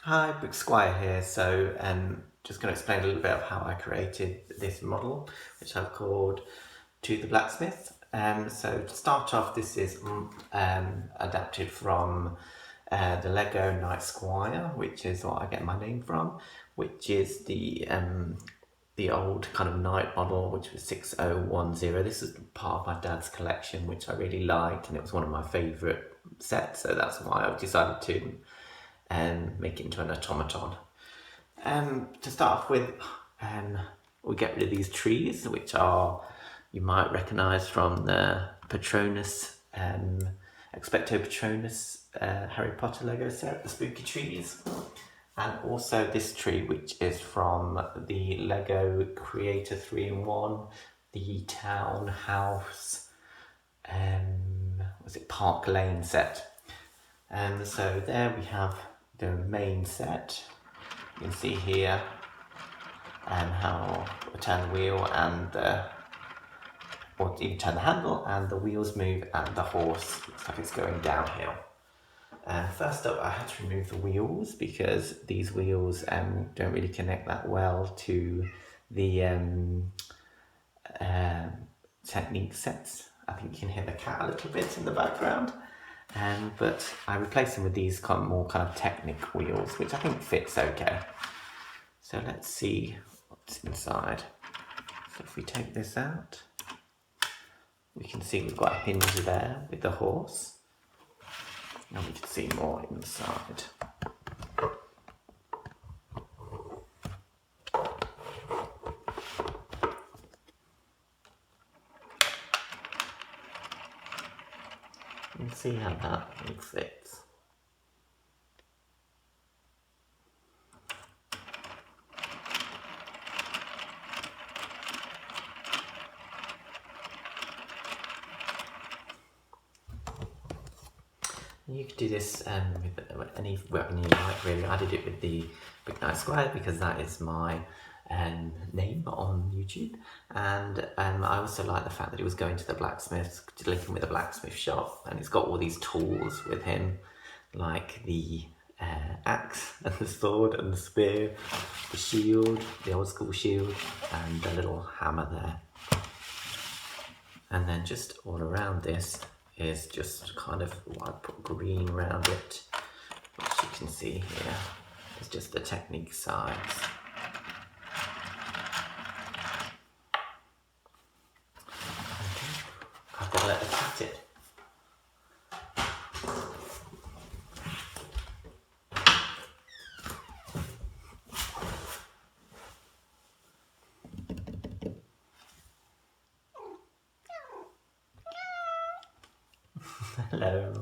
Hi, Squire here. So, just going to explain a little bit of how I created this model, which I've called To the Blacksmith. So to start off, this is adapted from the Lego Knight Squire, which is what I get my name from, which is the old kind of knight model, which was 6010. This is part of my dad's collection, which I really liked, and it was one of my favourite sets, so that's why I decided to make it into an automaton. To start off with, we get rid of these trees, which are, you might recognise from the Patronus, Expecto Patronus Harry Potter Lego set, the spooky trees. And also this tree, which is from the Lego Creator 3-in-1, the Townhouse, was it Park Lane set. And so there we have the main set. You can see here how I turn the wheel and or even turn the handle and the wheels move and the horse looks like it's going downhill. First up, I had to remove the wheels because these wheels don't really connect that well to the technique sets. I think you can hear the cat a little bit in the background. But I replaced them with these more kind of Technic wheels, which I think fits okay. So let's see what's inside. So if we take this out, we can see we've got a hinge there with the horse, and we can see more inside. You can see how that all fits. You could do this with any weapon you like, really. I did it with the Big Knight Squire because that is my name on YouTube, and I also like the fact that he was going to the blacksmith, linking with a blacksmith shop, and he's got all these tools with him, like the axe and the sword and the spear, the shield, the old school shield, and the little hammer there. And then just all around this is just kind of, I put green around it, which you can see here. It's just the Technique sides. I've got to let it cut it. Hello.